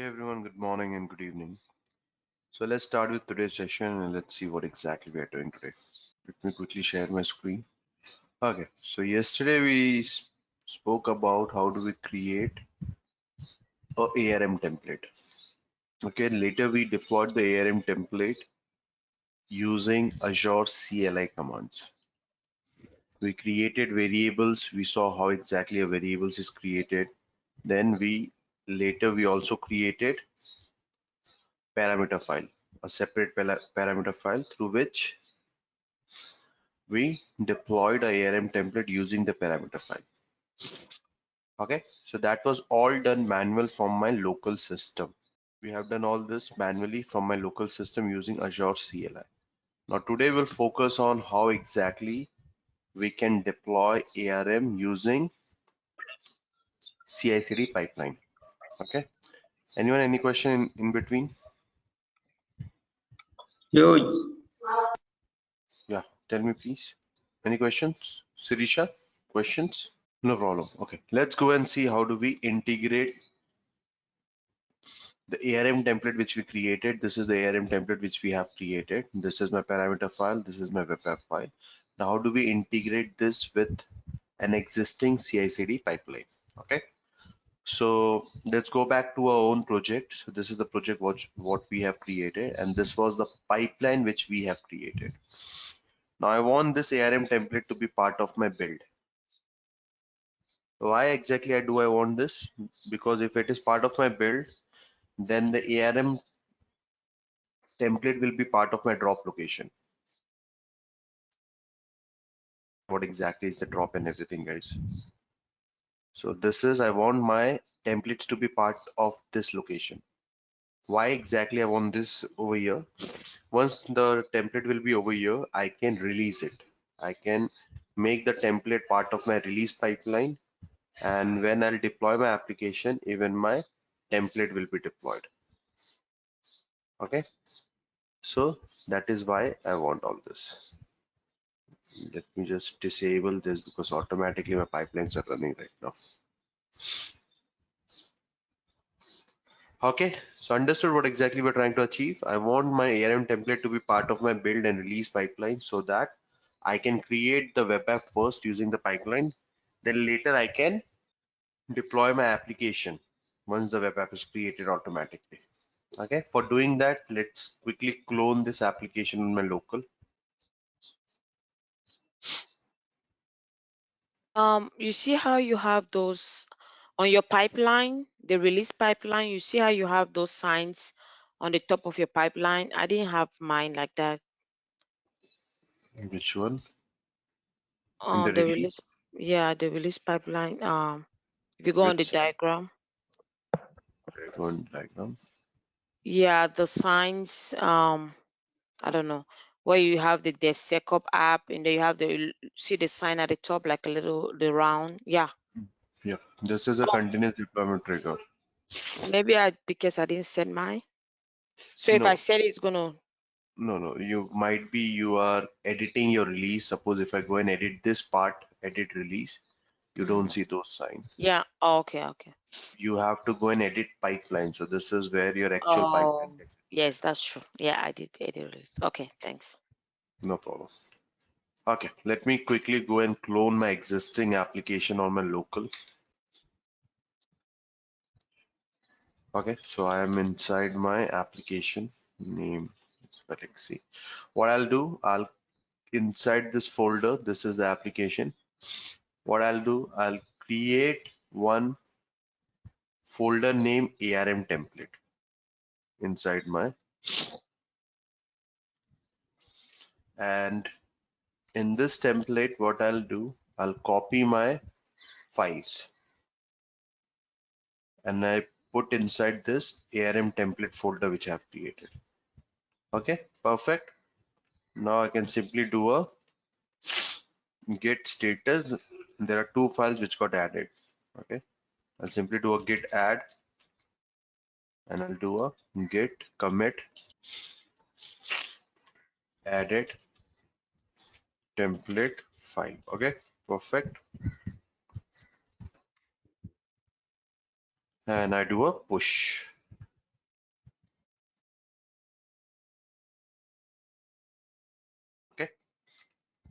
Hey everyone, good morning and good evening. So let's start with today's session and let's see what exactly we are doing today. Let me quickly share my screen. Okay, so yesterday we spoke about how do we create a ARM template. Okay, later we deployed the ARM template using Azure CLI commands. We created variables. We saw how exactly a variables is created. Then we also created parameter file, a separate parameter file through which we deployed a ARM template using the parameter file. Okay, so that was all done manual from my local system. We have done all this manually from my local system using Azure CLI. Now today we'll focus on how exactly we can deploy ARM using CI/CD pipeline. Okay, anyone any question in between? Yo, Yeah, tell me please. Any questions? Sirisha, questions? No problem. Okay, let's go and see how do we integrate the ARM template which we created. This is the ARM template which we have created. This is my parameter file. This is my web app file. Now, how do we integrate this with an existing CI/CD pipeline? Okay. So let's go back to our own project. So this is the project what we have created, and this was the pipeline which we have created. Now I want this ARM template to be part of my build. Why exactly I want this? Because if it is part of my build, then the ARM template will be part of my drop location. What exactly is the drop and everything, guys? So this is, I want my templates to be part of this location. Why exactly I want this over here? Once the template will be over here, I can release it. I can make the template part of my release pipeline, and when I'll deploy my application, even my template will be deployed. Okay, so that is why I want all this. Let me just disable this because automatically my pipelines are running right now. Okay, so understood what exactly we're trying to achieve. I want my ARM template to be part of my build and release pipeline so that I can create the web app first using the pipeline. Then later I can deploy my application once the web app is created automatically. Okay, for doing that, let's quickly clone this application in my local. You see how you have those on your pipeline, the release pipeline, you see how you have those signs on the top of your pipeline. I didn't have mine like that. Which one? In the On the release? release, yeah, the release pipeline. If you go on the Which diagram, one diagram? yeah, the signs, I don't know, where you have the DevSecOps app and then you have see the sign at the top, like a little, the round. Yeah. Yeah, this is a Oh, continuous deployment trigger. maybe because I didn't set mine. So if I No, set it, it's gonna, no, you might be you are editing your release. Suppose if I go and edit this part, edit release, you mhm. don't see those signs. Yeah. Oh, okay. You have to go and edit pipeline. So this is where your actual pipeline Oh, gets. yes, that's true. Yeah, I did pay the release. Okay, thanks. No problem. Okay, let me quickly go and clone my existing application on my local. Okay, so I am inside my application name. It's Valaxy. What I'll do, I'll inside this folder, this is the application. What I'll do, I'll create one folder name ARM template inside my, and in this template, what I'll do, I'll copy my files and I put inside this ARM template folder which I have created. Okay, perfect. Now I can simply do a git status. There are two files which got added. Okay, I'll simply do a git add and I'll do a git commit added template file. Okay, perfect. And I do a push.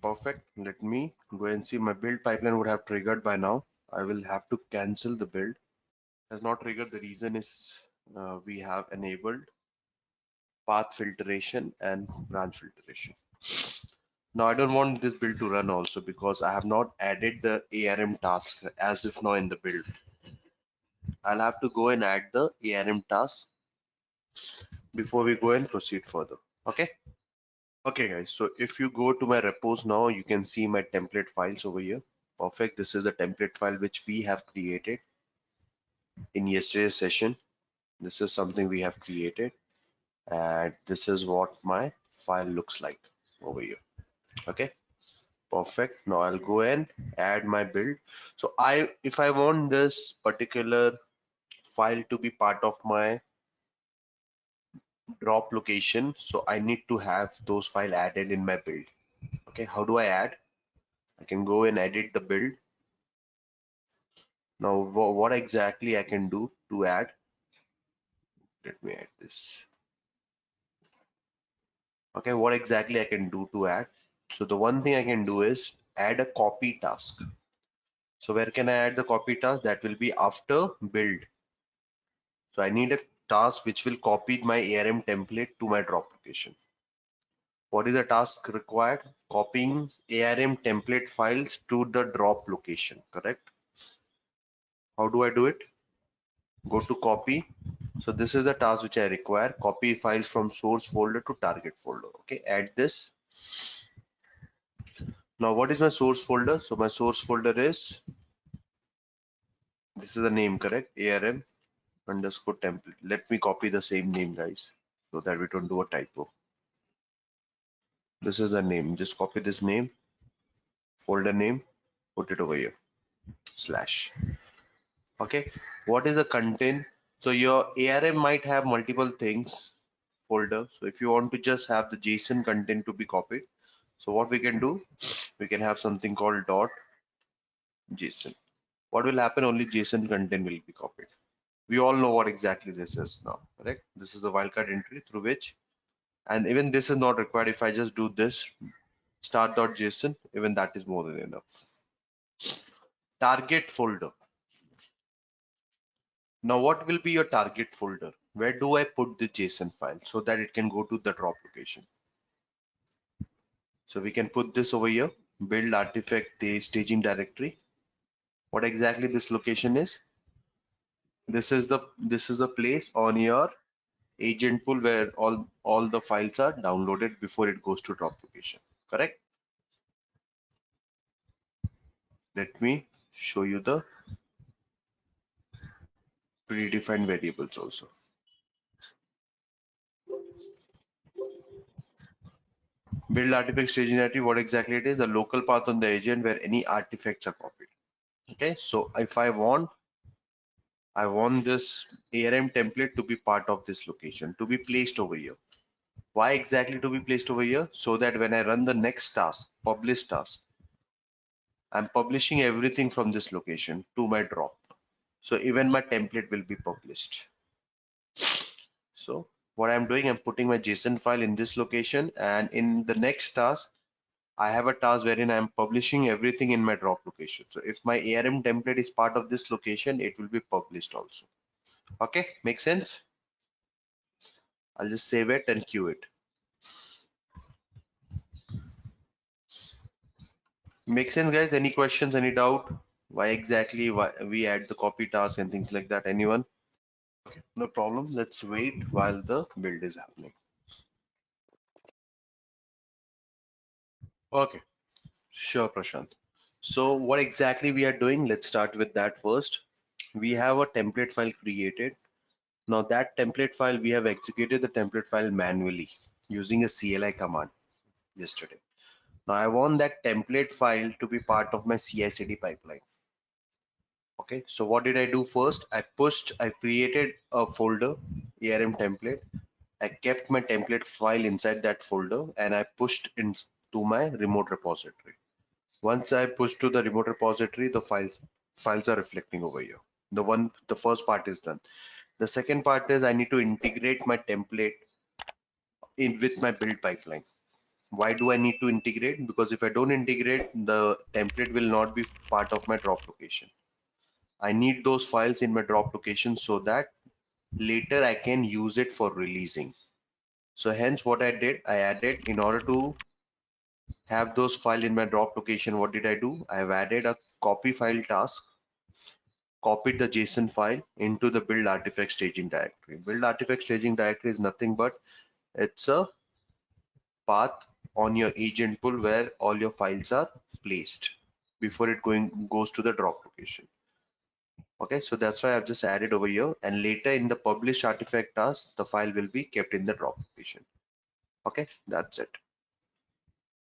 Perfect. Let me go and see. My build pipeline would have triggered by now. I will have to cancel the build. Has not triggered. The reason is we have enabled path filtration and branch filtration. Now I don't want this build to run also because I have not added the ARM task as if now in the build. I'll have to go and add the ARM task before we go and proceed further. Okay. Okay guys, so if you go to my repos now, you can see my template files over here. Perfect. This is the template file which we have created in yesterday's session. This is something we have created, and this is what my file looks like over here. Okay, perfect. Now I'll go and add my build. So if I want this particular file to be part of my drop location, so I need to have those file added in my build. Okay, how do I add? I can go and edit the build. Now what exactly I can do to add? Let me add this. Okay, what exactly I can do to add? So the one thing I can do is add a copy task. So where can I add the copy task? That will be after build. So I need a task which will copy my ARM template to my drop location. What is the task required? Copying ARM template files to the drop location, correct? How do I do it? Go to copy. So this is the task which I require. Copy files from source folder to target folder. Okay, add this. Now what is my source folder? So my source folder is, this is the name, correct? ARM underscore template. Let me copy the same name, guys, so that we don't do a typo. This is the name. Just copy this name, folder name, put it over here, slash. Okay. What is the content? So your ARM might have multiple things, folder. So if you want to just have the JSON content to be copied, so what we can do, we can have something called dot JSON. What will happen? Only JSON content will be copied. We all know what exactly this is now, correct? This is the wildcard entry through which, and even this is not required. If I just do this start.json, even that is more than enough. Target folder. Now what will be your target folder? Where do I put the JSON file so that it can go to the drop location? So we can put this over here, build artifact the staging directory. What exactly this location is? This is a place on your agent pool where all the files are downloaded before it goes to drop location, correct? Let me show you the predefined variables also. Build artifact staging directory, what exactly it is? The local path on the agent where any artifacts are copied. Okay, so if I want this ARM template to be part of this location, to be placed over here. Why exactly to be placed over here? So that when I run the next task, publish task, I'm publishing everything from this location to my drop. So even my template will be published. So what I'm doing, I'm putting my JSON file in this location, and in the next task, I have a task wherein I'm publishing everything in my drop location. So if my ARM template is part of this location, it will be published also. Okay, make sense? I'll just save it and queue it. Make sense, guys? Any questions, any doubt? Why we add the copy task and things like that? Anyone? Okay, no problem. Let's wait while the build is happening. Okay, sure, Prashant. So what exactly we are doing? Let's start with that first. We have a template file created. Now that template file, we have executed the template file manually using a CLI command yesterday. Now I want that template file to be part of my CI/CD pipeline. Okay, so what did I do first? I created a folder, ARM template. I kept my template file inside that folder and I pushed into my remote repository. Once I push to the remote repository, the files are reflecting over here. The first part is done. The second part is I need to integrate my template in with my build pipeline. Why do I need to integrate? Because if I don't integrate, the template will not be part of my drop location. I need those files in my drop location so that later I can use it for releasing. So hence what I did, I added, in order to have those file in my drop location, what did I do? I've added a copy file task, copied the JSON file into the build artifact staging directory. Build artifact staging directory is nothing but it's a path on your agent pool where all your files are placed before it goes to the drop location. Okay, so that's why I've just added over here, and later in the publish artifact task, the file will be kept in the drop location. Okay, that's it.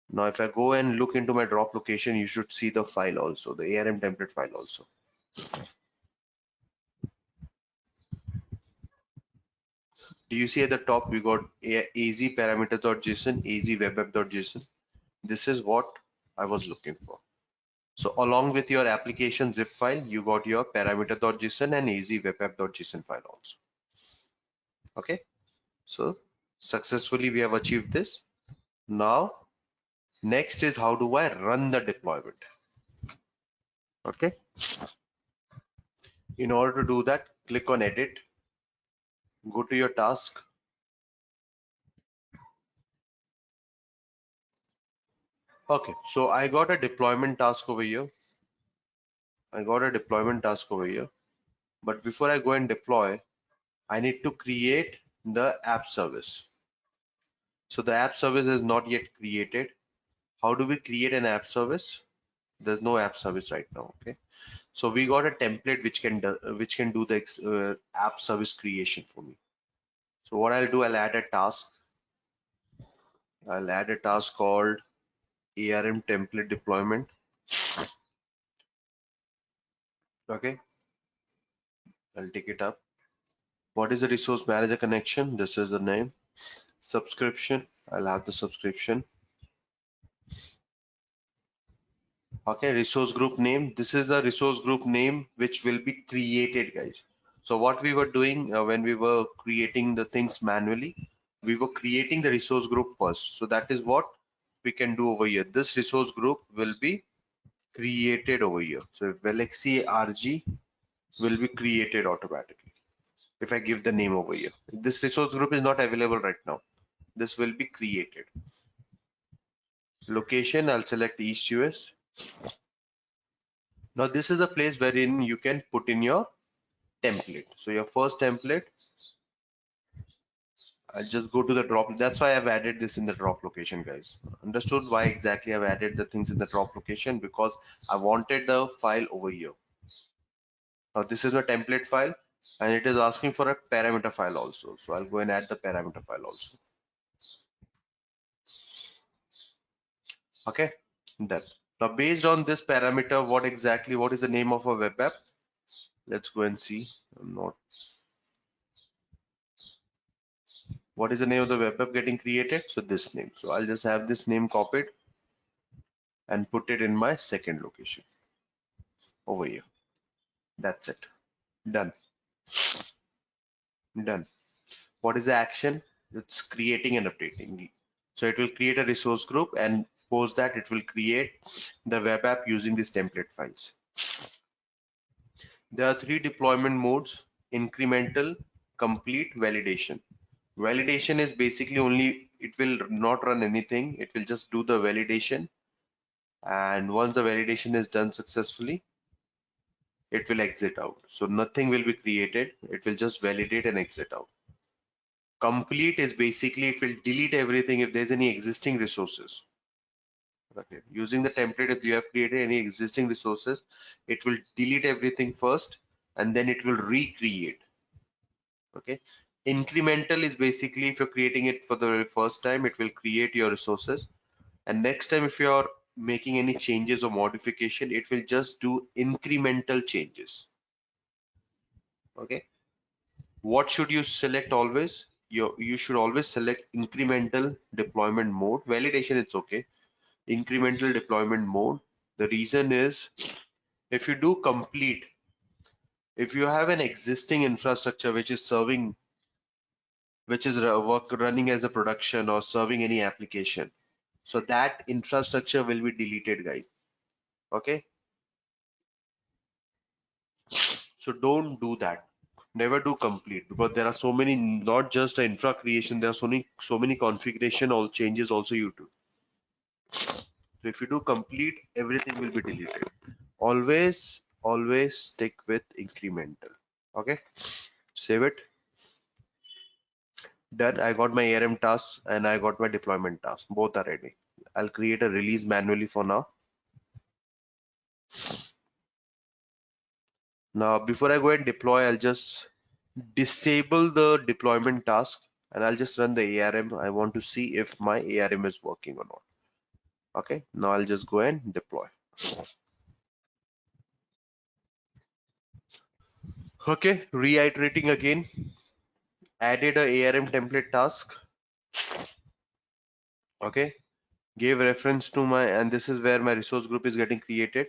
Now, if I go and look into my drop location, you should see the file also, the ARM template file also. Do you see at the top, we got az parameters.json, az webapp.json. This is what I was looking for. So along with your application zip file, you got your parameter.json and az webapp.json file also. Okay, so successfully we have achieved this. Now, next is how do I run the deployment? Okay, in order to do that, click on edit, go to your task. Okay, so I got a deployment task over here. But before I go and deploy, I need to create the app service. So the app service is not yet created. How do we create an app service? There's no app service right now. Okay, so we got a template which can do the app service creation for me. So what I'll do, I'll add a task. I'll add a task called ARM template deployment. Okay, I'll take it up. What is the resource manager connection? This is the name. Subscription, I'll have the subscription. Okay, resource group name. This is a resource group name which will be created, guys. So what we were doing when we were creating the things manually, we were creating the resource group first. So that is what we can do over here. This resource group will be created over here. So Valaxy RG will be created automatically if I give the name over here. This resource group is not available right now. This will be created. Location, I'll select East US. Now this is a place wherein you can put in your template. So your first template, I'll just go to the drop. That's why I've added this in the drop location, guys. Understood why exactly I've added the things in the drop location? Because I wanted the file over here. Now this is my template file and it is asking for a parameter file also. So I'll go and add the parameter file also. Okay, done. Now based on this parameter, what is the name of a web app? Let's go and see. I'm not. What is the name of the web app getting created? So this name. So I'll just have this name copied and put it in my second location over here. That's it. Done. Done. What is the action? It's creating and updating. So it will create a resource group and post that it will create the web app using these template files. There are three deployment modes: incremental, complete, validation. Validation is basically only, it will not run anything. It will just do the validation. And once the validation is done successfully, it will exit out. So nothing will be created. It will just validate and exit out. Complete is basically it will delete everything if there's any existing resources. Okay. Using the template, if you have created any existing resources, it will delete everything first and then it will recreate. Okay. Incremental is basically if you're creating it for the very first time, it will create your resources. And next time, if you're making any changes or modification, it will just do incremental changes. Okay. What should you select always? You should always select incremental deployment mode. Validation, it's okay. Incremental deployment mode. The reason is if you do complete, if you have an existing infrastructure which is running as a production or serving any application, So that infrastructure will be deleted, guys. Okay. So don't do that. Never do complete, because there are so many, not just the infra creation, there are so many configuration or changes also you do. So if you do complete, everything will be deleted. Always stick with incremental. Okay. Save it. Done. I got my ARM task and I got my deployment task. Both are ready. I'll create a release manually for now. Now, before I go and deploy, I'll just disable the deployment task and I'll just run the ARM. I want to see if my ARM is working or not. Okay. Now I'll just go and deploy. Okay. Reiterating again. Added a ARM template task. Okay. Gave reference to my, and this is where my resource group is getting created.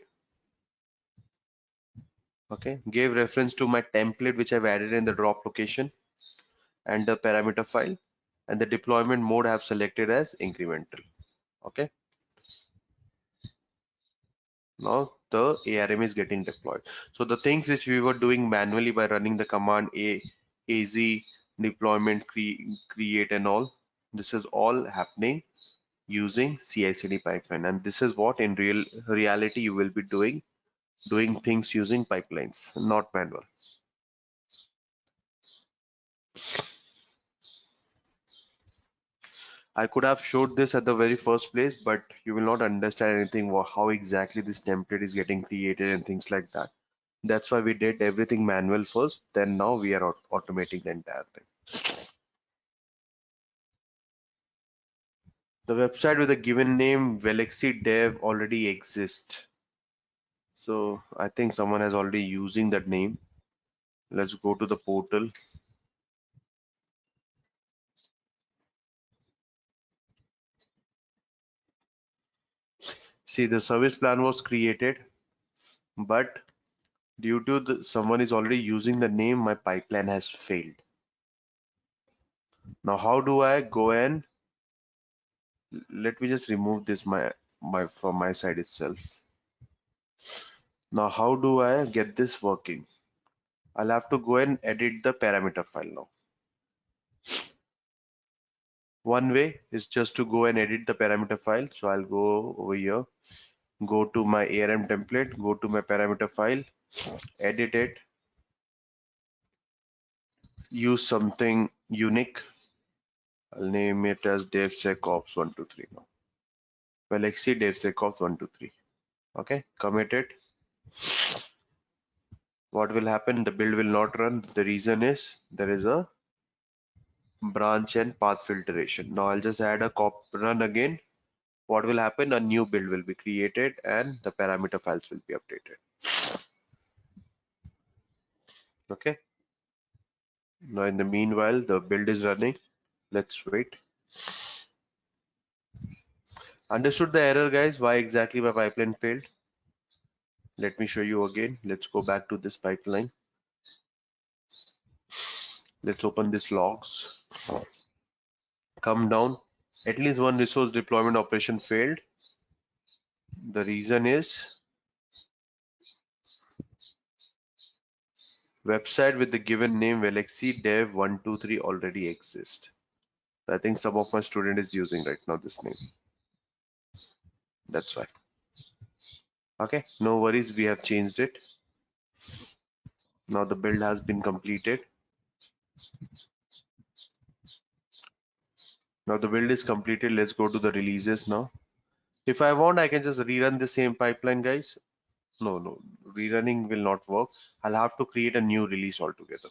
Okay. Gave reference to my template which I've added in the drop location and the parameter file, and the deployment mode I have selected as incremental. Okay. Now the ARM is getting deployed. So the things which we were doing manually by running the command az deployment create and all, this is all happening using CI/CD pipeline, and this is what in reality you will be doing things using pipelines, not manual. I could have showed this at the very first place, but you will not understand anything how exactly this template is getting created and things like that. That's why we did everything manual first, then now we are automating the entire thing. The website with a given name Valaxy dev already exists. So I think someone has already using that name. Let's go to the portal. See, the service plan was created, but due to someone is already using the name, my pipeline has failed. Now, how do I go and let me just remove this my from my side itself. Now, how do I get this working? I'll have to go and edit the parameter file now. One way is just to go and edit the parameter file. So I'll go over here, go to my ARM template, go to my parameter file, edit it, use something unique. I'll name it as DevSecOps123 now. Valaxy DevSecOps123. Okay, commit it. What will happen? The build will not run. The reason is there is a branch and path filtration. Now I'll just add a cop run again. What will happen? A new build will be created and the parameter files will be updated. Okay. Now in the meanwhile, the build is running. Let's wait. Understood the error, guys? Why exactly my pipeline failed? Let me show you again. Let's go back to this pipeline. Let's open this logs. Come down. At least one resource deployment operation failed. The reason is website with the given name Valaxy dev123 already exists. I think some of my student is using right now this name. That's why. Okay, no worries. We have changed it. Now the build has been completed. Now the build is completed. Let's go to the releases now. If I want, I can just rerun the same pipeline, guys. No, rerunning will not work. I'll have to create a new release altogether.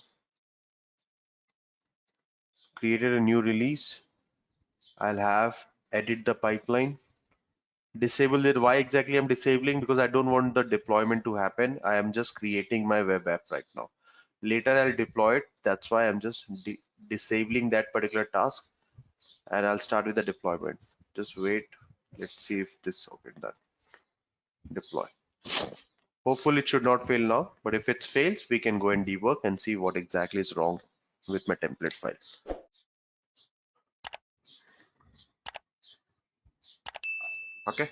Created a new release. I'll have edit the pipeline, disable it. Why exactly I'm disabling? Because I don't want the deployment to happen. I am just creating my web app right now. Later I'll deploy it. That's why I'm just disabling that particular task, and I'll start with the deployment. Just wait. Let's see if this okay done. Deploy. Hopefully it should not fail now, but if it fails, we can go and debug and see what exactly is wrong with my template file. Okay,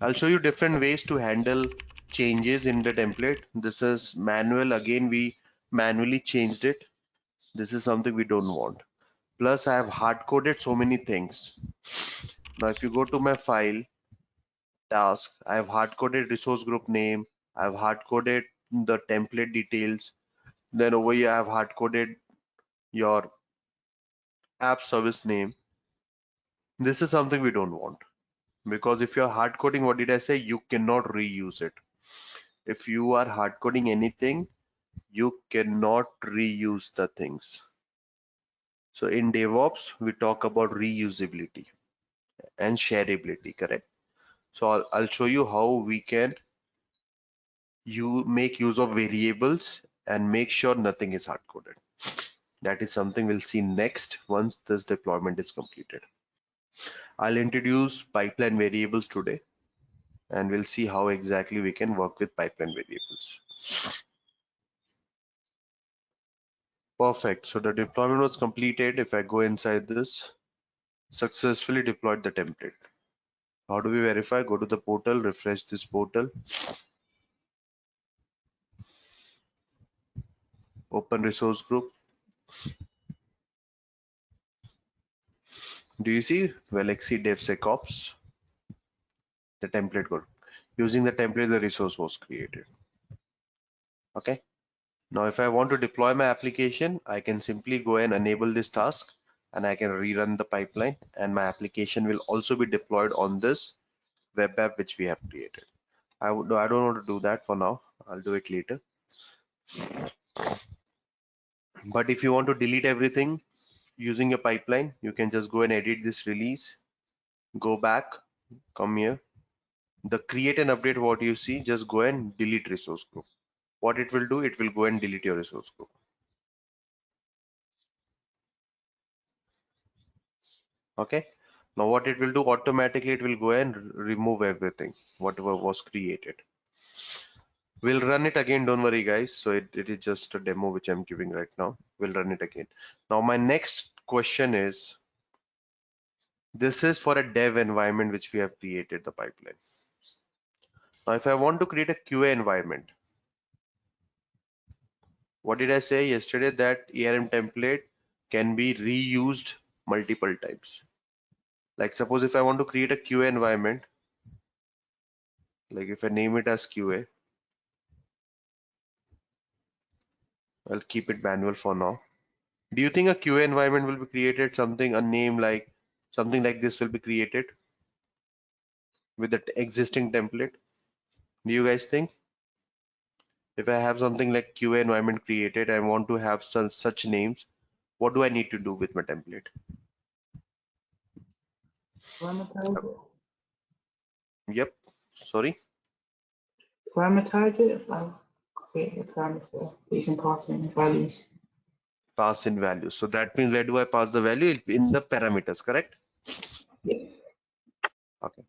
I'll show you different ways to handle changes in the template. This is manual. Again, we manually changed it. This is something we don't want. Plus, I have hard coded so many things. Now, if you go to my file, task, I have hard coded resource group name. I have hard coded the template details. Then over here, I have hard coded your app service name. This is something we don't want, because if you're hard coding, what did I say? You cannot reuse it. If you are hard coding anything, you cannot reuse the things. So in DevOps, we talk about reusability and shareability, correct? So I'll show you how we can you make use of variables and make sure nothing is hard coded. That is something we'll see next once this deployment is completed. I'll introduce pipeline variables today, and we'll see how exactly we can work with pipeline variables. Perfect. So the deployment was completed. If I go inside this, successfully deployed the template. How do we verify? Go to the portal, refresh this portal, open resource group. Do you see Valaxy DevSecOps? The template code. Using the template, the resource was created. Okay. Now, if I want to deploy my application, I can simply go and enable this task, and I can rerun the pipeline, and my application will also be deployed on this web app which we have created. I don't want to do that for now. I'll do it later. But if you want to delete everything using a pipeline, you can just go and edit this release, go back, come here. The create and update, what you see, just go and delete resource group. What it will do, it will go and delete your resource group. Okay. Now what it will do automatically, it will go and remove everything, whatever was created. We'll run it again, don't worry guys. So it is just a demo which I'm giving right now. We'll run it again. Now my next question is, this is for a dev environment which we have created the pipeline. Now if I want to create a QA environment, what did I say yesterday? That ARM template can be reused multiple times. Like suppose if I want to create a QA environment, like if I name it as QA, I'll keep it manual for now. Do you think a QA environment will be created, a name like something like this will be created with the existing template? Do you guys think? If I have something like QA environment created, I want to have some such names, what do I need to do with my template? Parameterize it. Yep, sorry, Parameterize it. Like create a parameter that you can pass in values. pass in values. So that means where do I pass the value? In the parameters, correct? Yeah. Okay,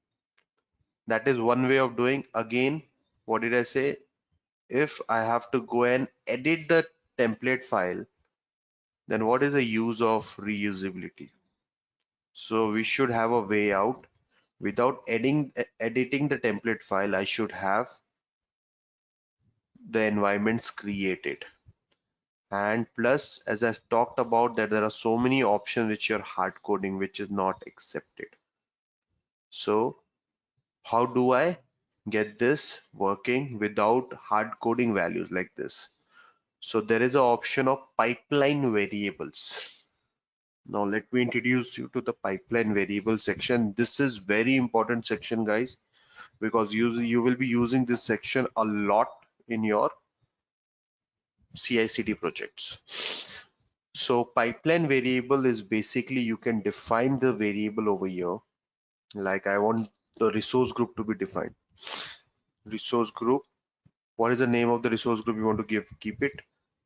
that is one way of doing. Again, what did I say? If I have to go and edit the template file, then what is the use of reusability? So we should have a way out. Without editing the template file, I should have the environments created. And plus, as I talked about, that there are so many options which are hard coding, which is not accepted. So how do I get this working without hard coding values like this? So there is an option of pipeline variables. Now let me introduce you to the pipeline variable section. This is very important section, guys, because you will be using this section a lot in your CI/CD projects. So pipeline variable is basically you can define the variable over here. Like I want the resource group to be defined. Resource group. What is the name of the resource group you want to keep it?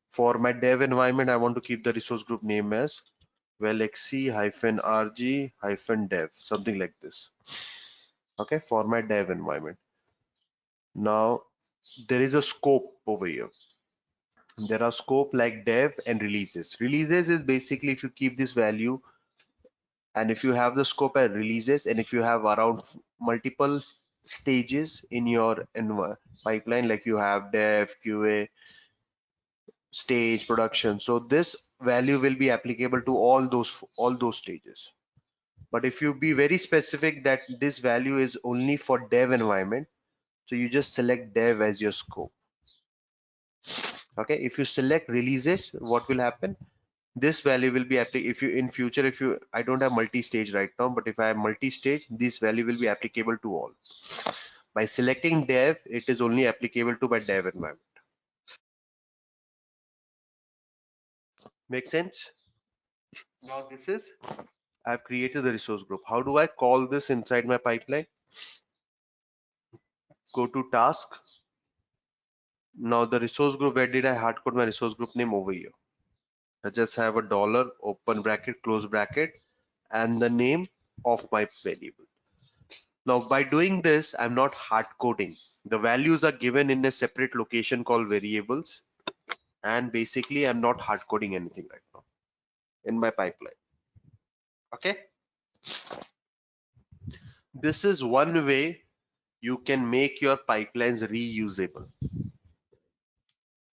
For my dev environment, I want to keep the resource group name as Valaxy-rg-dev, something like this. Okay, for my dev environment. Now there is a scope over here. There are scope like dev and releases. Releases is basically if you keep this value And if you have the scope and releases, and if you have around multiple stages in your pipeline, like you have dev, QA, stage, production, so this value will be applicable to all those stages. But if you be very specific that this value is only for dev environment, so you just select dev as your scope. Okay, if you select releases, what will happen? This value will be applicable if you in future, if you, I don't have multi-stage right now, but if I have multi-stage, this value will be applicable to all. By selecting dev, it is only applicable to my dev environment. Make sense? Now this is, I've created the resource group. How do I call this inside my pipeline? Go to task. Now the resource group, where did I hard code my resource group name? Over here. I just have a dollar, open bracket, close bracket, and the name of my variable. Now by doing this, I'm not hard coding. The values are given in a separate location called variables. And basically I'm not hard coding anything right now in my pipeline. Okay. This is one way you can make your pipelines reusable.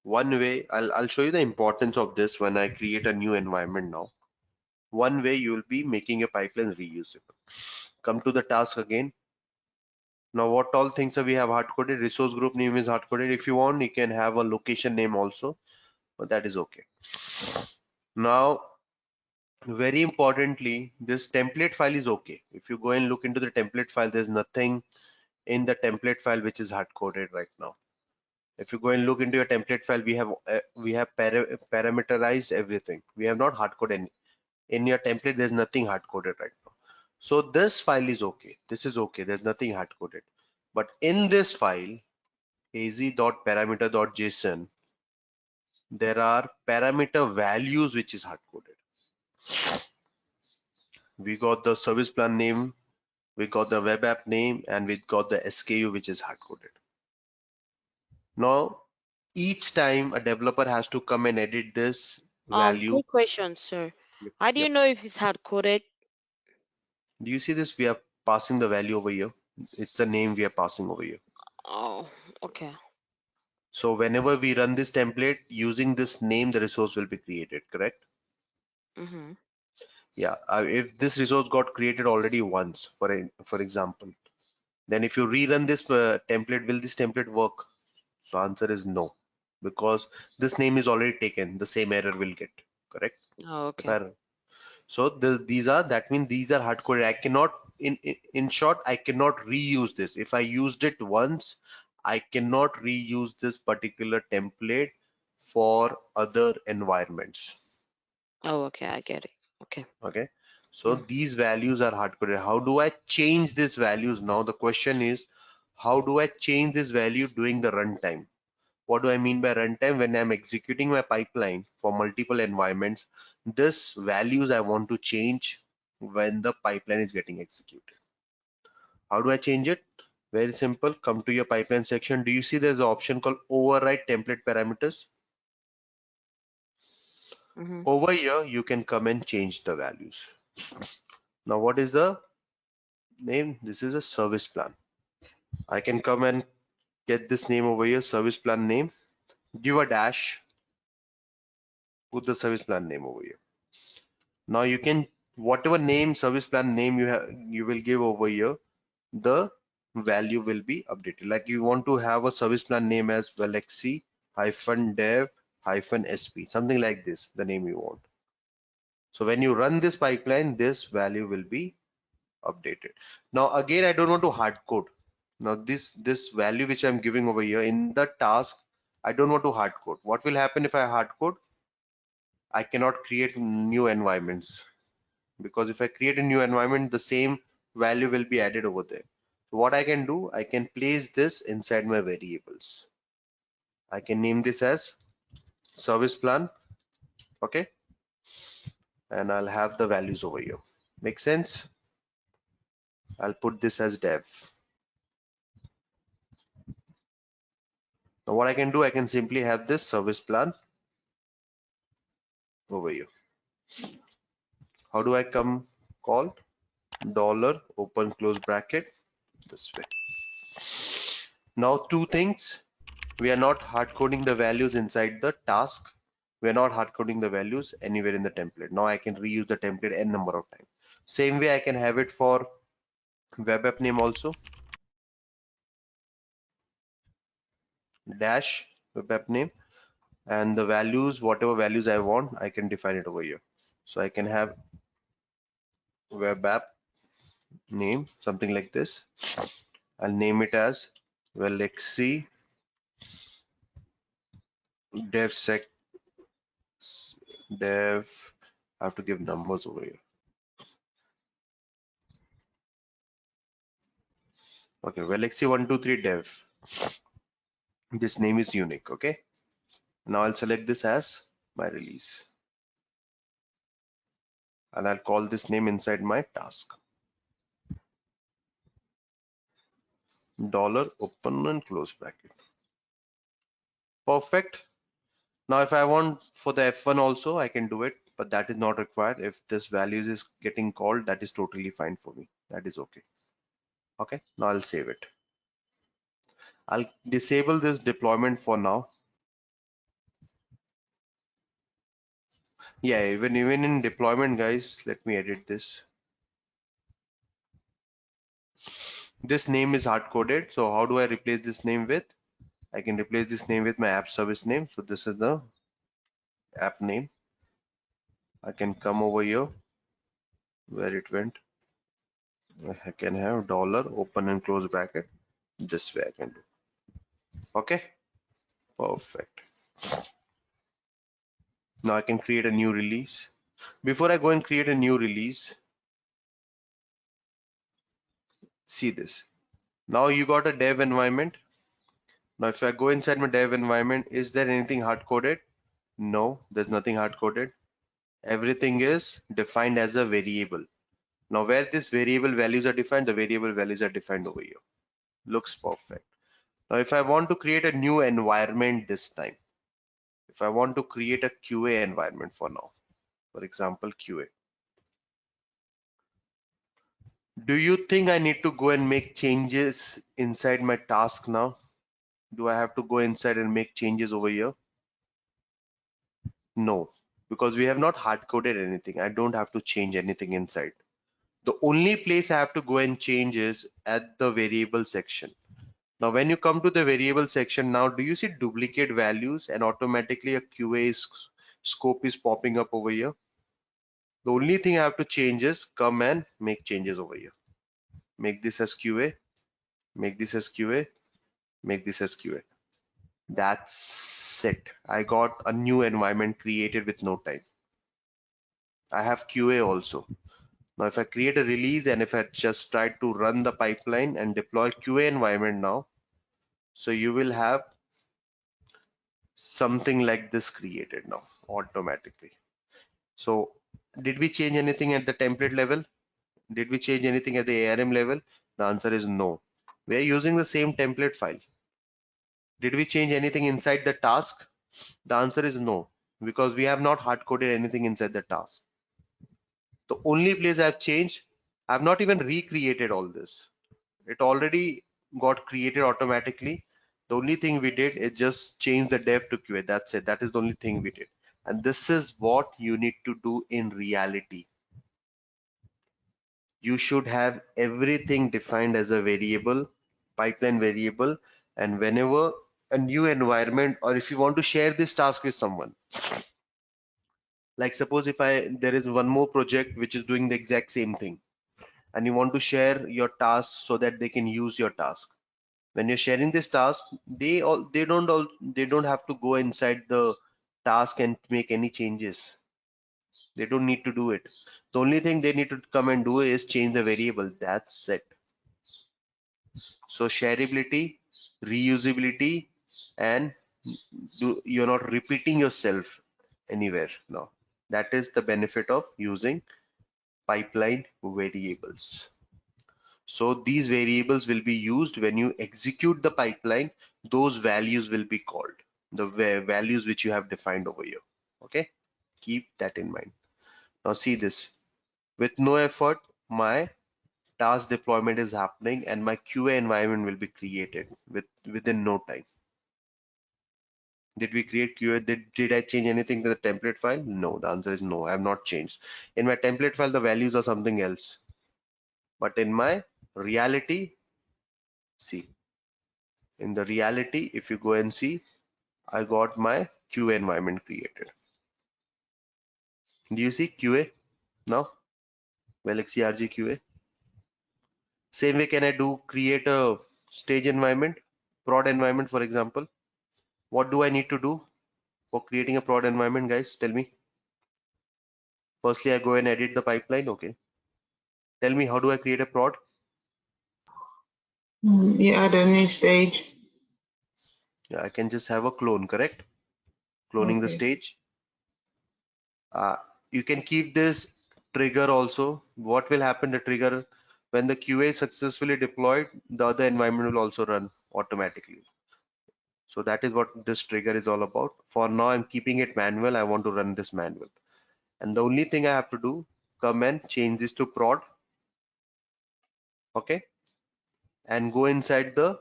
One way, I'll show you the importance of this when I create a new environment now. One way you will be making your pipeline reusable. Come to the task again. Now what all things we have hard coded? Resource group name is hard coded. If you want, you can have a location name also, but that is okay. Now, very importantly, this template file is okay. If you go and look into the template file, there's nothing in the template file which is hard coded right now. If you go and look into your template file, we have parameterized everything. We have not hard coded any. In your template, there's nothing hard coded right now. So this file is okay. This is okay. There's nothing hard coded. But in this file, az.parameter.json, there are parameter values which is hard coded. We got the service plan name, we got the web app name, and we got the SKU which is hard coded. Now, each time a developer has to come and edit this value. Quick question, sir. Yep, How do you yep. know if it's hard coded? Do you see this? We are passing the value over here. It's the name we are passing over here. Oh, okay. So whenever we run this template using this name, the resource will be created, correct? Mm-hmm. Yeah. If this resource got created already once, for example, then if you rerun this template, will this template work? So answer is no, because this name is already taken. The same error will get, correct? Oh, If okay. I, so that means these are hard coded. I cannot, in short, I cannot reuse this. If I used it once, I cannot reuse this particular template for other environments. Oh, okay. I get it. Okay. Okay. So these values are hard coded. How do I change these values now? The question is, how do I change this value during the runtime? What do I mean by runtime? When I'm executing my pipeline for multiple environments, this values I want to change when the pipeline is getting executed. How do I change it? Very simple. Come to your pipeline section. Do you see there's an option called override template parameters? Mm-hmm. Over here, you can come and change the values. Now, what is the name? This is a service plan. I can come and get this name over here, service plan name, give a dash, put the service plan name over here. Now you can, whatever name, service plan name you have, you will give over here, the value will be updated. Like you want to have a service plan name as Valaxy -dev -sp, something like this, the name you want. So when you run this pipeline, this value will be updated. Now again, I don't want to hard code. Now this value which I'm giving over here in the task, I don't want to hard code. What will happen if I hard code? I cannot create new environments, because if I create a new environment, the same value will be added over there. So what I can do, I can place this inside my variables. I can name this as service plan. Okay. And I'll have the values over here. Make sense? I'll put this as dev. Now what I can do, I can simply have this service plan over here. How do I come call dollar open close bracket this way. Now two things, we are not hard coding the values inside the task. We are not hard coding the values anywhere in the template. Now I can reuse the template n number of times. Same way I can have it for web app name also, dash web app name, and the values, whatever values I want, I can define it over here. So I can have web app name, something like this. I'll name it as Valaxy DevSec dev. I have to give numbers over here. Okay, Valaxy123 dev. This name is unique. Okay. Now I'll select this as my release, and I'll call this name inside my task. Dollar open and close bracket. Perfect. Now if I want for the F1 also, I can do it, but that is not required. If this values is getting called, that is totally fine for me. That is okay. Okay, now I'll save it. I'll disable this deployment for now. Yeah, even in deployment, guys, let me edit this. This name is hard coded. So how do I replace this name with? I can replace this name with my app service name. So this is the app name. I can come over here where it went. I can have dollar open and close bracket. This way I can do. Okay, perfect. Now I can create a new release. Before I go and create a new release, see this. Now you got a dev environment. Now if I go inside my dev environment, is there anything hard coded? No, there's nothing hard coded. Everything is defined as a variable. Now where this variable values are defined, the variable values are defined over here. Looks perfect. Now if I want to create a new environment this time, if I want to create a QA environment for now, for example, QA. Do you think I need to go and make changes inside my task now? Do I have to go inside and make changes over here? No, because we have not hard coded anything. I don't have to change anything inside. The only place I have to go and change is at the variable section. Now, when you come to the variable section, now do you see duplicate values and automatically a QA scope is popping up over here? The only thing I have to change is come and make changes over here. Make this as QA, make this as QA, make this as QA. That's it. I got a new environment created with no time. I have QA also. Now, if I create a release and if I just try to run the pipeline and deploy QA environment now, so you will have something like this created now automatically. So did we change anything at the template level? Did we change anything at the ARM level? The answer is no. We are using the same template file. Did we change anything inside the task? The answer is no, because we have not hard coded anything inside the task. The only place I've changed, I've not even recreated all this. It already got created automatically. The only thing we did is just change the dev to QA. That's it. That is the only thing we did. And this is what you need to do in reality. You should have everything defined as a variable, pipeline variable, and whenever a new environment, or if you want to share this task with someone, like suppose if there is one more project which is doing the exact same thing, and you want to share your task so that they can use your task. When you're sharing this task, they don't have to go inside the task and make any changes. They don't need to do it. The only thing they need to come and do is change the variable. That's it. So shareability, reusability, and you're not repeating yourself anywhere now. That is the benefit of using pipeline variables. So these variables will be used when you execute the pipeline. Those values will be called the values which you have defined over here. Okay, keep that in mind. Now see this. With no effort, my task deployment is happening and my QA environment will be created within no time. Did we create QA? Did I change anything to the template file? No, the answer is no. I have not changed. In my template file, the values are something else. But in my reality, see, in the reality, if you go and see, I got my QA environment created. Do you see QA now? Valaxy RG QA. Same way can I do create a stage environment, prod environment, for example. What do I need to do for creating a prod environment, guys? Tell me. Firstly, I go and edit the pipeline. Okay. Tell me, how do I create a prod? You add a new stage. Yeah, I can just have a clone, correct? Cloning the Okay. stage. Uh, you can keep this trigger also. What will happen to trigger when the QA is successfully deployed, the other environment will also run automatically. So that is what this trigger is all about. For now, I'm keeping it manual. I want to run this manual. And the only thing I have to do, come and change this to prod. Okay. And go inside the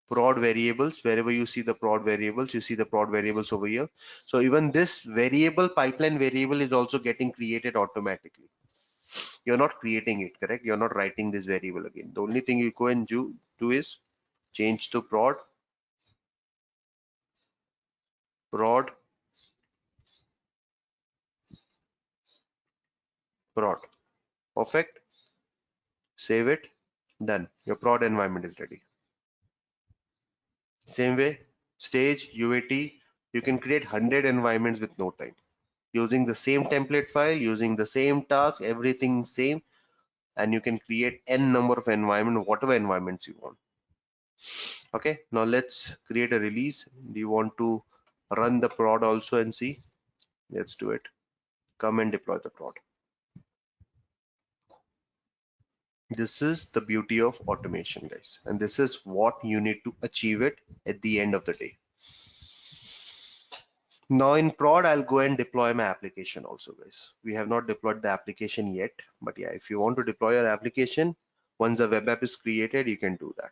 prod variables. Wherever you see the prod variables, you see the prod variables over here. So even this variable, pipeline variable, is also getting created automatically. You're not creating it, correct? You're not writing this variable again. The only thing you go and do is change to prod, prod. Perfect. Save it. Done. Your prod environment is ready. Same way, stage, UAT, you can create 100 environments with no time. Using the same template file, using the same task, everything same, and you can create n number of environment, whatever environments you want. Okay, now let's create a release. Do you want to run the prod also and see? Let's do it. Come and deploy the prod. This is the beauty of automation, guys, and this is what you need to achieve it at the end of the day. Now in prod, I'll go and deploy my application also, guys. We have not deployed the application yet, but yeah, if you want to deploy your application, once the web app is created, you can do that.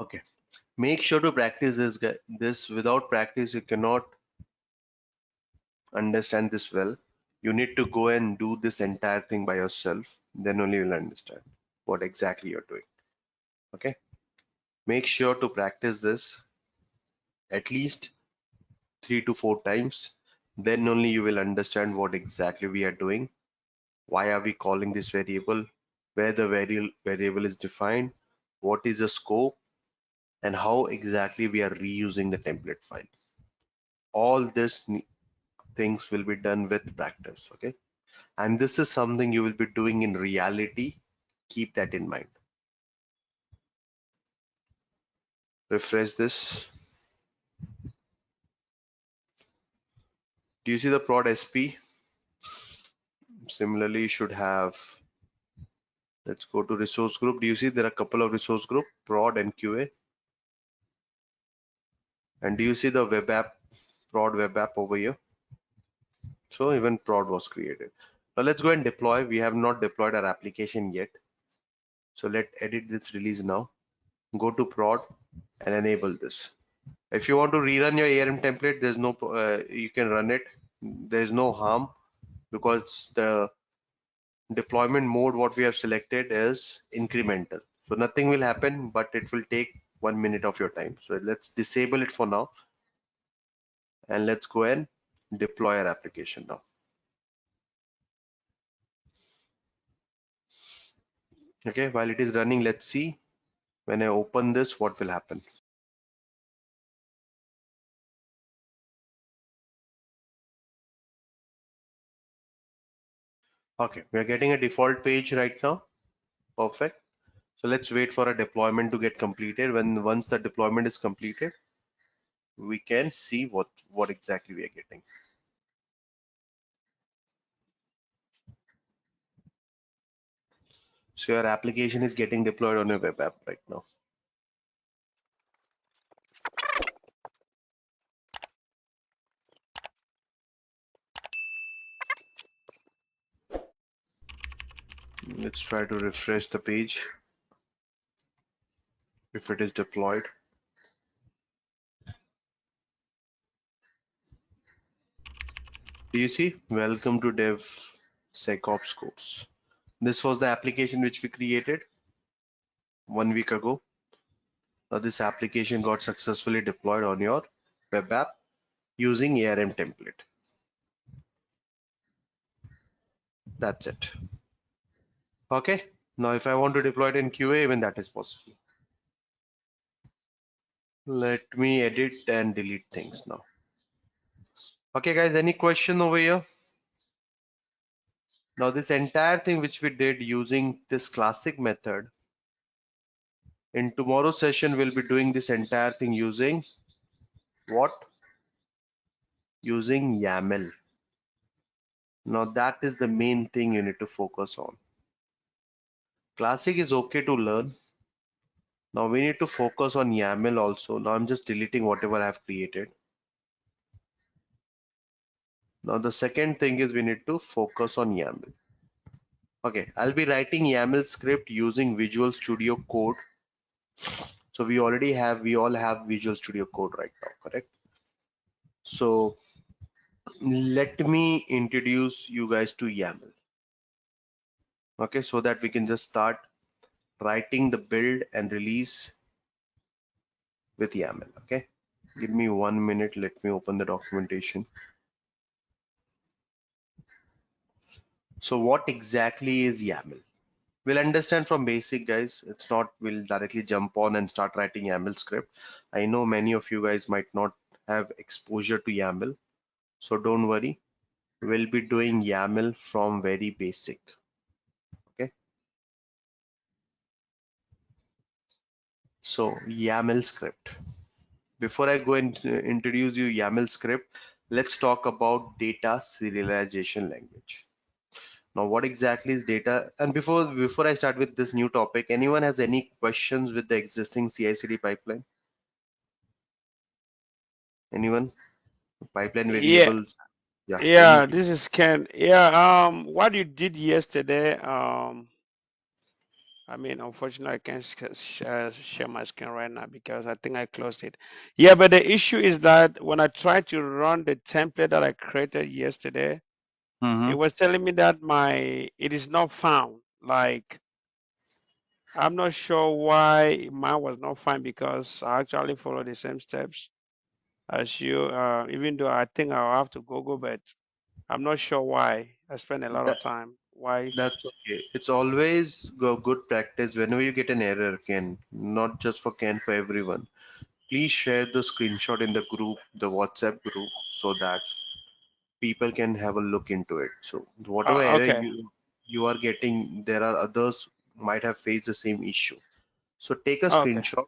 Okay, make sure to practice this, guy. This without practice, you cannot understand this well. You need to go and do this entire thing by yourself. Then only you'll understand what exactly you're doing. Okay, make sure to practice this at least 3 to 4 times. Then only you will understand what exactly we are doing. Why are we calling this variable? Where the variable is defined? What is the scope? And how exactly we are reusing the template file? All these things will be done with practice. Okay, and this is something you will be doing in reality. Keep that in mind. Refresh this. Do you see the prod SP? Similarly, you should have. Let's go to resource group. Do you see there are a couple of resource group, prod and QA? And do you see the web app, prod web app over here? So even prod was created. Now let's go and deploy. We have not deployed our application yet. So let's edit this release now. Go to prod and enable this. If you want to rerun your ARM template, there's no, you can run it. There's no harm because the deployment mode, what we have selected is incremental. So nothing will happen, but it will take 1 minute of your time. So let's disable it for now. And let's go and deploy our application now. Okay, while it is running, let's see when I open this, what will happen. Okay, we are getting a default page right now. Perfect. So let's wait for a deployment to get completed. Once the deployment is completed, we can see what exactly we are getting. So your application is getting deployed on your web app right now. Let's try to refresh the page if it is deployed. Do you see? Welcome to DevSecOps course. This was the application which we created 1 week ago. Now this application got successfully deployed on your web app using ARM template. That's it. Okay. Now if I want to deploy it in QA, even that is possible. Let me edit and delete things now. Okay guys, any question over here? Now this entire thing which we did using this classic method, in tomorrow's session we'll be doing this entire thing using what? Using YAML. Now that is the main thing you need to focus on. Classic is okay to learn. Now we need to focus on YAML also. Now I'm just deleting whatever I've created. Now the second thing is we need to focus on YAML. Okay, I'll be writing YAML script using Visual Studio Code. So we all have Visual Studio Code right now, correct? So let me introduce you guys to YAML. Okay, so that we can just start writing the build and release with YAML. Okay, give me 1 minute. Let me open the documentation. So what exactly is YAML? We'll understand from basic, guys. It's not we'll directly jump on and start writing YAML script. I know many of you guys might not have exposure to YAML, so don't worry. We'll be doing YAML from very basic. Okay, so YAML script. Before I go and introduce you YAML script, let's talk about data serialization language. Now, what exactly is data? And before I start with this new topic, anyone has any questions with the existing CI/CD pipeline? Anyone? Pipeline Yeah, variables? Yeah. yeah, this is Ken. Yeah, what you did yesterday, I mean, unfortunately, I can't share my screen right now because I think I closed it. Yeah, but the issue is that when I tried to run the template that I created yesterday, it was telling me that it is not found. Like, I'm not sure why mine was not found because I actually follow the same steps as you, even though I think I'll have to Google, but I'm not sure why. I spend a lot That, of time. Why? that's okay. It's always good practice whenever you get an error, Ken, not just for Ken, for everyone. Please share the screenshot in the group, the WhatsApp group, so that people can have a look into it. So whatever error Okay. you are getting, there are others might have faced the same issue. So take a Okay. screenshot,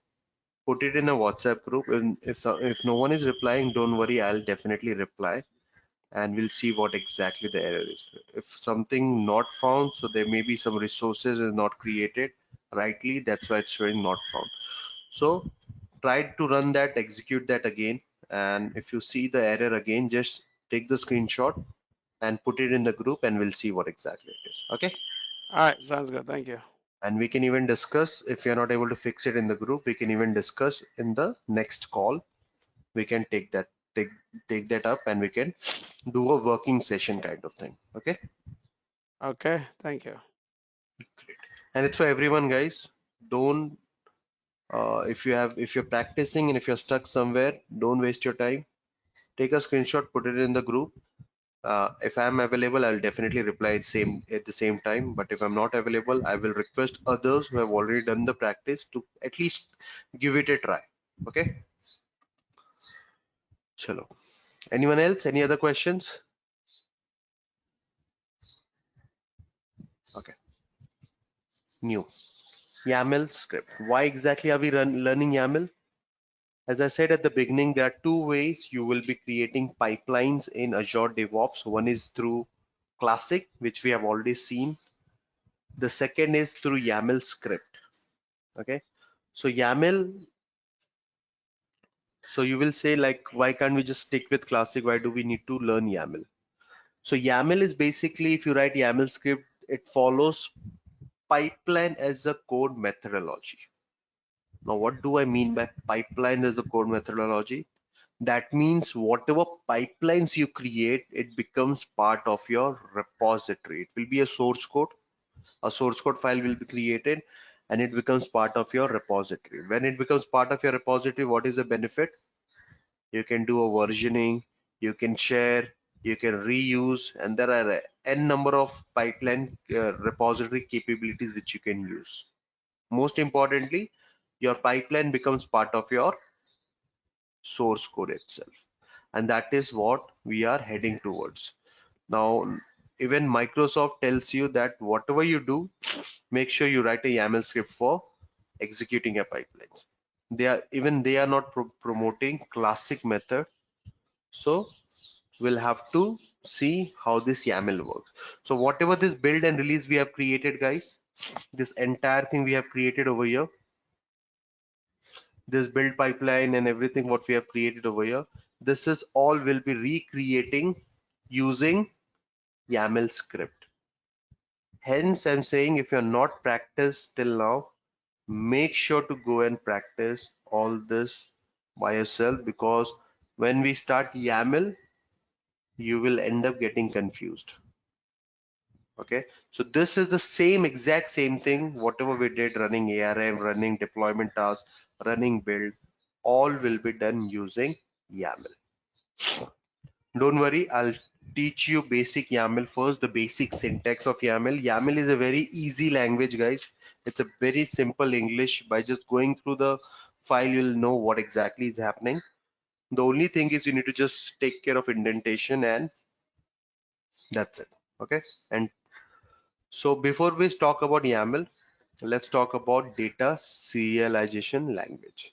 put it in a WhatsApp group, and if no one is replying, don't worry, I'll definitely reply, and we'll see what exactly the error is. If something not found, so there may be some resources is not created rightly, that's why it's showing not found. So try to run that, execute that again, and if you see the error again, just take the screenshot and put it in the group, and we'll see what exactly it is. Okay, All right. Sounds good. Thank you. and we can even discuss, if you're not able to fix it in the group, we can even discuss in the next call. We can take that up, and we can do a working session kind of thing. Okay, Okay. Thank you. great. And it's for everyone, guys. Don't if you're practicing and if you're stuck somewhere, don't waste your time. Take a screenshot, put it in the group. If I'm available, I'll definitely reply at the same time. But if I'm not available, I will request others who have already done the practice to at least give it a try. Okay, chalo. Anyone else? Any other questions? Okay, new YAML script. Why exactly are we learning YAML? As I said at the beginning, there are two ways you will be creating pipelines in Azure DevOps. One is through Classic, which we have already seen. The second is through YAML script. Okay, so YAML, so you will say like, why can't we just stick with Classic? Why do we need to learn YAML? So YAML is basically, if you write YAML script, it follows pipeline as a code methodology. Now, what do I mean by pipeline as a code methodology? That means whatever pipelines you create, it becomes part of your repository. It will be a source code. A source code file will be created and it becomes part of your repository. When it becomes part of your repository, what is the benefit? You can do a versioning, you can share, you can reuse, and there are n number of pipeline repository capabilities which you can use. Most importantly, your pipeline becomes part of your source code itself, and that is what we are heading towards. Now, even Microsoft tells you that whatever you do, make sure you write a YAML script for executing your pipelines. They are not promoting classic method, so we'll have to see how this YAML works. So whatever this build and release we have created, guys, this entire thing we have created over here, this build pipeline and everything what we have created over here, this is all will be recreating using YAML script. Hence, I'm saying if you're not practiced till now, make sure to go and practice all this by yourself, because when we start YAML, you will end up getting confused. Okay, so this is the same exact same thing, whatever we did running ARM, running deployment tasks, running build, all will be done using YAML. Don't worry, I'll teach you basic YAML first, the basic syntax of YAML. YAML is a very easy language, guys. It's a very simple English. By just going through the file, you'll know what exactly is happening. The only thing is you need to just take care of indentation and that's it. Okay, and so before we talk about YAML, let's talk about data serialization language.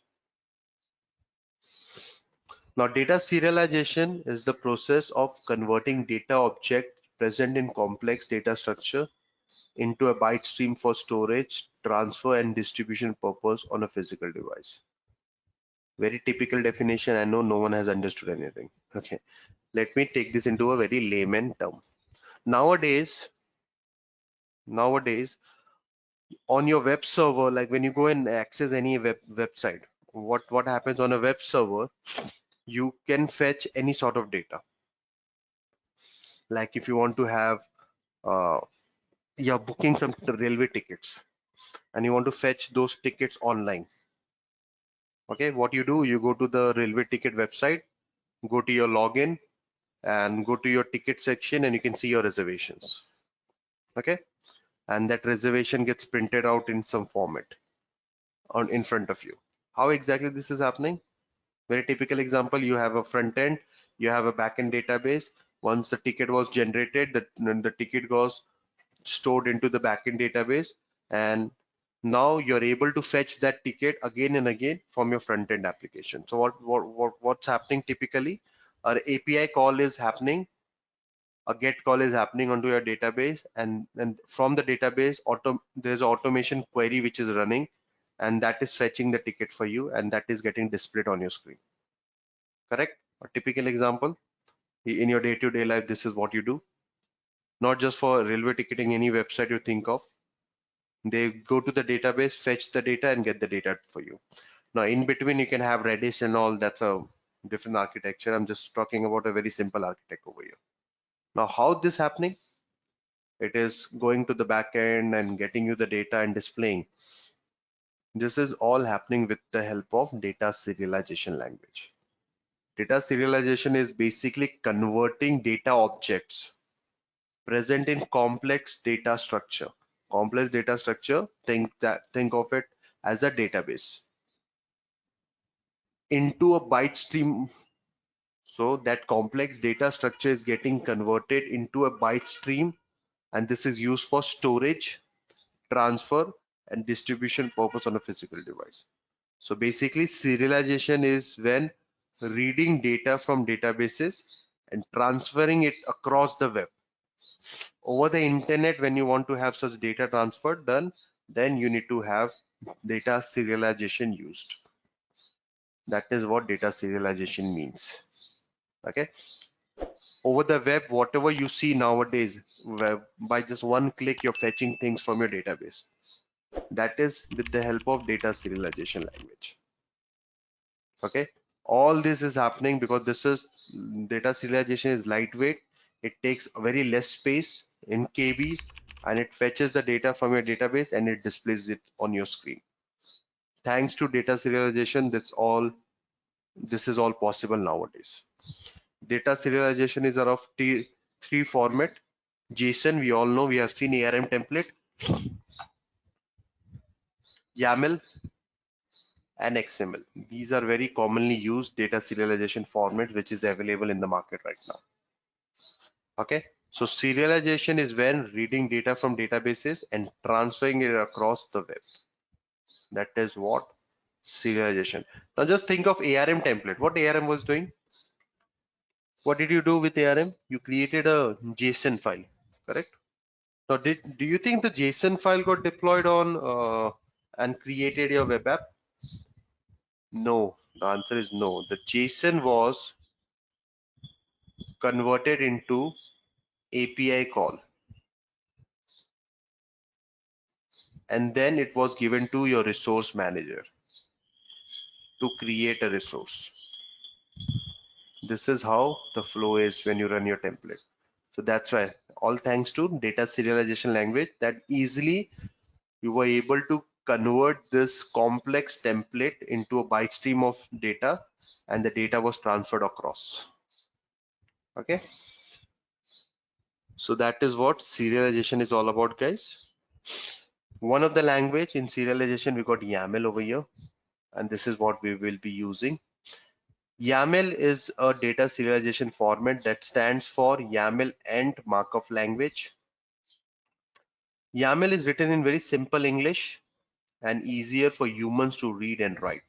Now, data serialization is the process of converting data object present in complex data structure into a byte stream for storage, transfer, and distribution purpose on a physical device. Very typical definition. I know no one has understood anything. Okay, let me take this into a very layman term. Nowadays, on your web server, like when you go and access any website, what happens on a web server, you can fetch any sort of data. Like if you want to have uh, you're booking some railway tickets and you want to fetch those tickets online. Okay, what you do, you go to the railway ticket website, go to your login and go to your ticket section and you can see your reservations. Okay, and that reservation gets printed out in some format on in front of you. How exactly this is happening? Very typical example, you have a front end, you have a backend database. Once the ticket was generated, the ticket goes stored into the backend database, and now you're able to fetch that ticket again and again from your front end application. So what's happening typically? Our API call is happening, a get call is happening onto your database, and from the database there's an automation query which is running, and that is fetching the ticket for you, and that is getting displayed on your screen. Correct? A typical example in your day-to-day life, this is what you do. Not just for railway ticketing, any website you think of, they go to the database, fetch the data and get the data for you. Now in between you can have Redis and all, that's a different architecture. I'm just talking about a very simple architecture over here. Now how this happening? It is going to the back end and getting you the data and displaying. This is all happening with the help of data serialization language. Data serialization is basically converting data objects present in complex data structure. Complex data structure, think of it as a database, into a byte stream. So that complex data structure is getting converted into a byte stream, and this is used for storage, transfer, and distribution purpose on a physical device. So basically, serialization is when reading data from databases and transferring it across the web. Over the internet, when you want to have such data transfer done, then you need to have data serialization used. That is what data serialization means. Okay. Over the web, whatever you see nowadays, by just one click, you're fetching things from your database. That is with the help of data serialization language. Okay, all this is happening because this is data serialization is lightweight. It takes very less space in KBs, and it fetches the data from your database and it displays it on your screen. Thanks to data serialization, this is all possible nowadays. Data serialization is of three format. JSON, we all know, we have seen ARM template, YAML, and XML. These are very commonly used data serialization format which is available in the market right now. Okay, so serialization is when reading data from databases and transferring it across the web. That is what serialization. Now just think of ARM template. What ARM was doing? What did you do with ARM? You created a JSON file, correct? Now, do you think the JSON file got deployed on and created your web app? No, the answer is no. The JSON was converted into API call, and then it was given to your resource manager to create a resource. This is how the flow is when you run your template. So that's why, all thanks to data serialization language, that easily you were able to convert this complex template into a byte stream of data, and the data was transferred across. Okay, so that is what serialization is all about, guys. One of the language in serialization, we got YAML over here, and this is what we will be using. YAML is a data serialization format that stands for YAML End Markup Language. YAML is written in very simple English and easier for humans to read and write.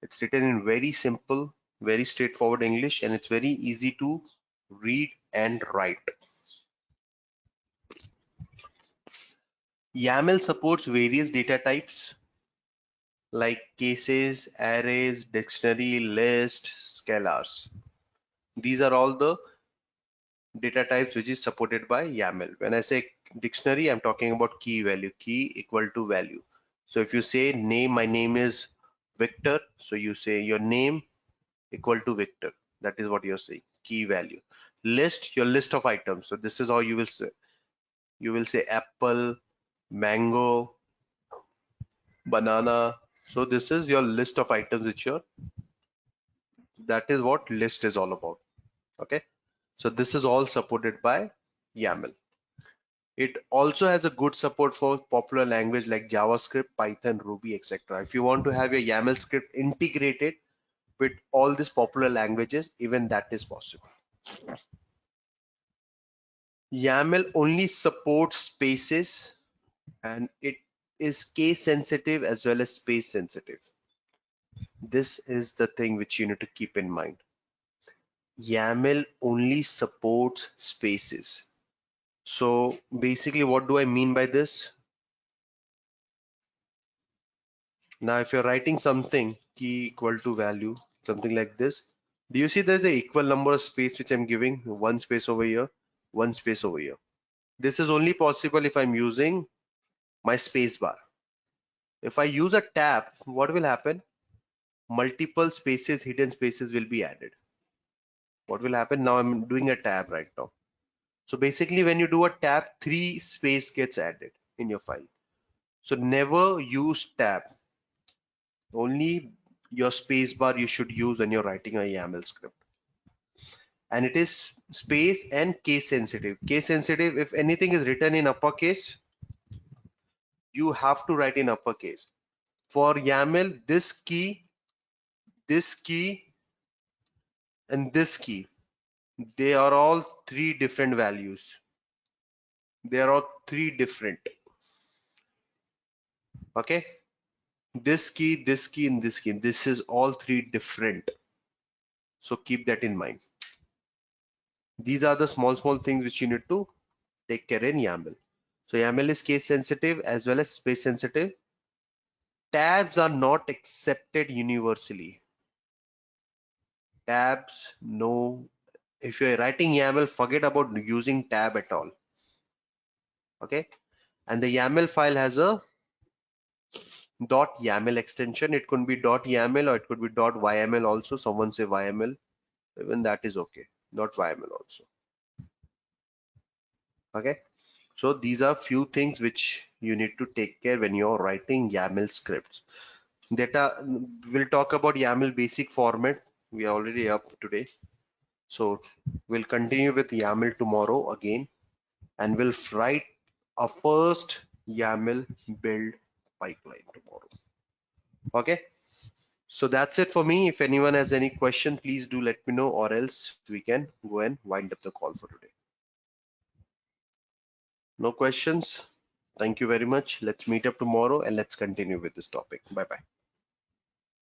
It's written in very simple, very straightforward English, and it's very easy to read and write. YAML supports various data types like cases, arrays, dictionary, list, scalars. These are all the data types which is supported by YAML. When I say dictionary, I'm talking about key value, key equal to value. So if you say name, my name is Victor, so you say your name equal to Victor. That is what you're saying, key value. List, your list of items. So this is how you will say. You will say apple, mango, banana. So this is your list of items which that is what list is all about. Okay, so this is all supported by YAML. It also has a good support for popular language like JavaScript, Python, Ruby, etc. If you want to have your YAML script integrated with all these popular languages, even that is possible. YAML only supports spaces, and it is case sensitive as well as space sensitive. This is the thing which you need to keep in mind. YAML only supports spaces. So basically, what do I mean by this? Now, if you're writing something, key equal to value, something like this, do you see there's an equal number of space which I'm giving? One space over here, one space over here. This is only possible if I'm using my space bar. If I use a tab, what will happen? Multiple spaces, hidden spaces will be added. What will happen? Now I'm doing a tab right now. So basically when you do a tab, 3 space gets added in your file. So never use tab. Only your space bar you should use when you're writing a YAML script. And it is space and case sensitive. Case sensitive, if anything is written in uppercase, you have to write in uppercase. For YAML, this key, and this key, they are all 3 different values. They are all 3 different. Okay, this key, and this key, this is all 3 different. So keep that in mind. These are the small things which you need to take care in YAML. So YAML is case sensitive as well as space sensitive. Tabs are not accepted universally. Tabs, no, If you're writing YAML, forget about using tab at all. Okay. And the YAML file has a .yaml extension. It could be .yaml or it could be .yml also. Someone say YML, even that is okay. .yml also. Okay. So these are few things which you need to take care when you're writing YAML scripts. Data, we'll talk about YAML basic format. We are already up today. So we'll continue with YAML tomorrow again, and we'll write a first YAML build pipeline tomorrow. Okay. So that's it for me. If anyone has any question, please do let me know, or else we can go and wind up the call for today. No questions? Thank you very much. Let's meet up tomorrow and let's continue with this topic. Bye bye.